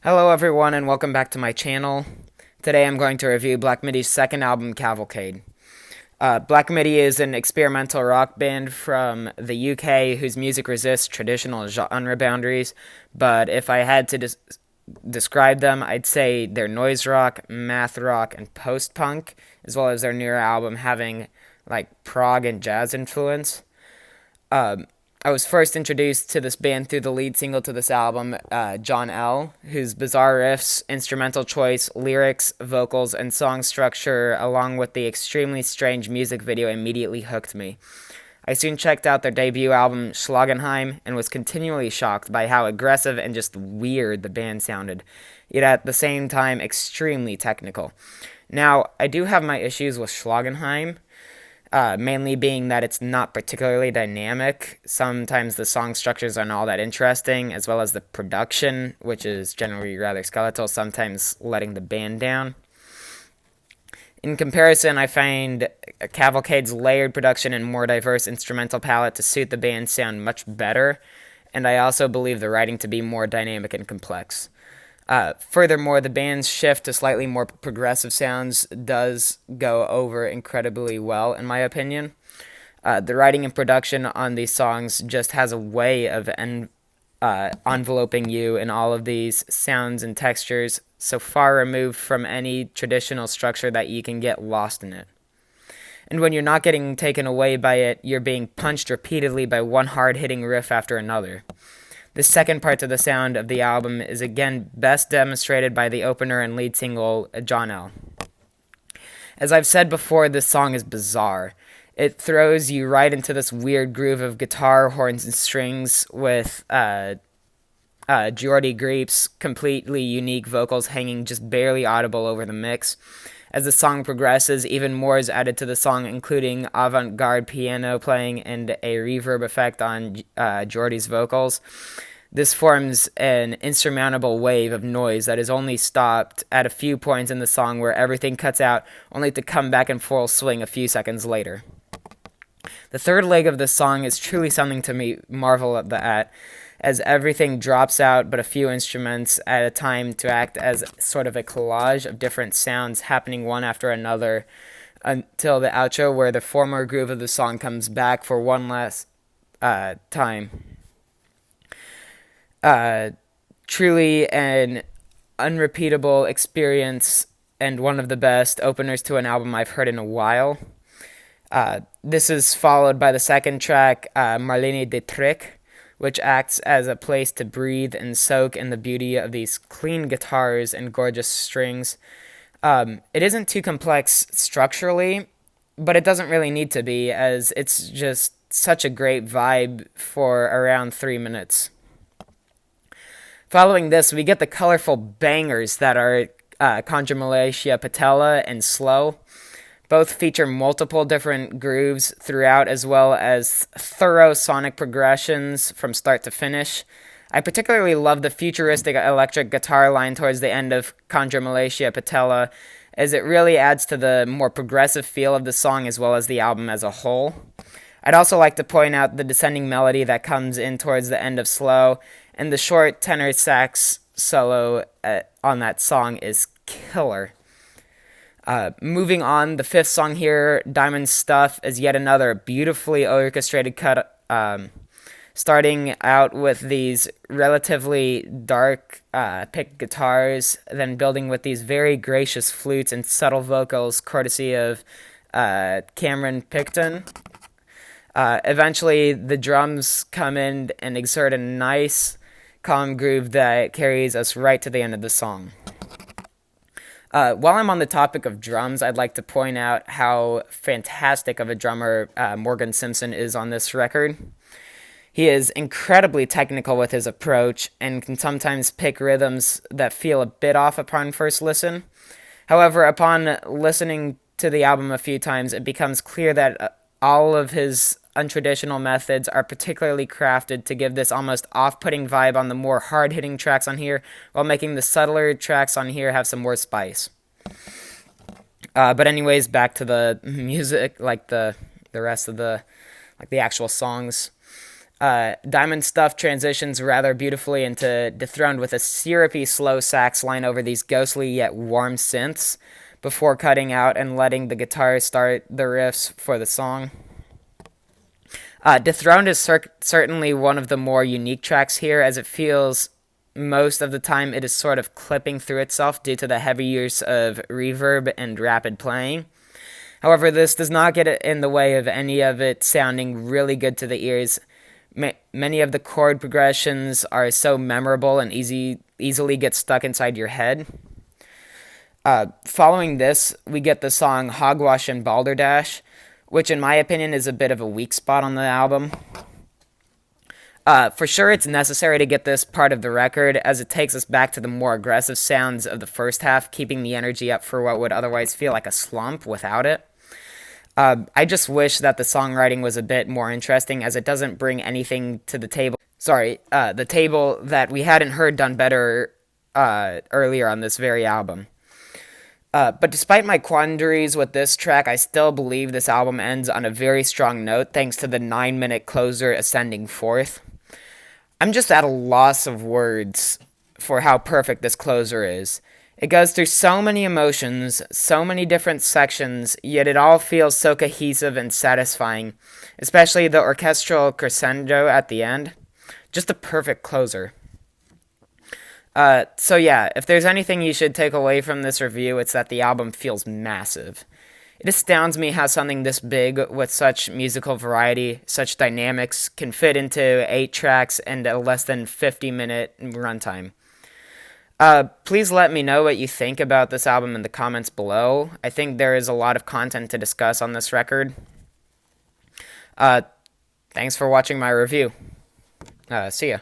Hello everyone and welcome back to my channel. Today I'm going to review Black Midi's second album, Cavalcade. Black Midi is an experimental rock band from the UK whose music resists traditional genre boundaries, but if I had to describe them, I'd say they're noise rock, math rock, and post-punk, as well as their newer album having prog and jazz influence. Um, I was first introduced to this band through the lead single to this album, John L., whose bizarre riffs, instrumental choice, lyrics, vocals, and song structure, along with the extremely strange music video, immediately hooked me. I soon checked out their debut album, Schlagenheim, and was continually shocked by how aggressive and just weird the band sounded, yet at the same time extremely technical. Now, I do have my issues with Schlagenheim, mainly being that it's not particularly dynamic. Sometimes the song structures aren't all that interesting, as well as the production, which is generally rather skeletal, sometimes letting the band down. In comparison, I find Cavalcade's layered production and more diverse instrumental palette to suit the band's sound much better, and I also believe the writing to be more dynamic and complex. Furthermore, the band's shift to slightly more progressive sounds does go over incredibly well, in my opinion. The writing and production on these songs just has a way of enveloping you in all of these sounds and textures, so far removed from any traditional structure that you can get lost in it. And when you're not getting taken away by it, you're being punched repeatedly by one hard-hitting riff after another. The second part to the sound of the album is again best demonstrated by the opener and lead single, John L. As I've said before, this song is bizarre. It throws you right into this weird groove of guitar, horns, and strings with Geordie Greep's completely unique vocals hanging just barely audible over the mix. As the song progresses, even more is added to the song, including avant-garde piano playing and a reverb effect on Geordie's vocals. This forms an insurmountable wave of noise that is only stopped at a few points in the song where everything cuts out, only to come back in full swing a few seconds later. The third leg of the song is truly something to marvel at, as everything drops out but a few instruments at a time to act as sort of a collage of different sounds happening one after another until the outro, where the former groove of the song comes back for one last time. Truly an unrepeatable experience and one of the best openers to an album I've heard in a while. This is followed by the second track, Marlene de Trek, which acts as a place to breathe and soak in the beauty of these clean guitars and gorgeous strings. It isn't too complex structurally, but it doesn't really need to be, as it's just such a great vibe for around 3 minutes. Following this, we get the colorful bangers that are Contra Patella and Slow. Both feature multiple different grooves throughout, as well as thorough sonic progressions from start to finish. I particularly love the futuristic electric guitar line towards the end of Contra Patella, as it really adds to the more progressive feel of the song as well as the album as a whole. I'd also like to point out the descending melody that comes in towards the end of Slow, and the short tenor sax solo on that song is killer. Moving on, the fifth song here, Diamond Stuff, is yet another beautifully orchestrated cut, starting out with these relatively dark picked guitars, then building with these very gracious flutes and subtle vocals, courtesy of Cameron Picton. Eventually, the drums come in and exert a nice, calm groove that carries us right to the end of the song. While I'm on the topic of drums, I'd like to point out how fantastic of a drummer Morgan Simpson is on this record. He is incredibly technical with his approach and can sometimes pick rhythms that feel a bit off upon first listen. However, upon listening to the album a few times, it becomes clear that all of his untraditional methods are particularly crafted to give this almost off-putting vibe on the more hard-hitting tracks on here, while making the subtler tracks on here have some more spice. But anyways, back to the music, the rest of the actual songs. Diamond Stuff transitions rather beautifully into Dethroned with a syrupy slow sax line over these ghostly yet warm synths before cutting out and letting the guitar start the riffs for the song. Dethroned is certainly one of the more unique tracks here, as it feels most of the time it is sort of clipping through itself due to the heavy use of reverb and rapid playing. However, this does not get in the way of any of it sounding really good to the ears. Many of the chord progressions are so memorable and easily get stuck inside your head. Following this, we get the song Hogwash and Balderdash, which in my opinion is a bit of a weak spot on the album. For sure, it's necessary to get this part of the record, as it takes us back to the more aggressive sounds of the first half, keeping the energy up for what would otherwise feel like a slump without it. I just wish that the songwriting was a bit more interesting, as it doesn't bring anything to the table. The table that we hadn't heard done better earlier on this very album. But despite my quandaries with this track, I still believe this album ends on a very strong note thanks to the 9-minute closer ascending fourth. I'm just at a loss of words for how perfect this closer is. It goes through so many emotions, so many different sections, yet it all feels so cohesive and satisfying, especially the orchestral crescendo at the end. Just a perfect closer. So yeah, if there's anything you should take away from this review, it's that the album feels massive. It astounds me how something this big, with such musical variety, such dynamics, can fit into 8 tracks and a less than 50-minute runtime. Please let me know what you think about this album in the comments below. I think there is a lot of content to discuss on this record. Thanks for watching my review. See ya.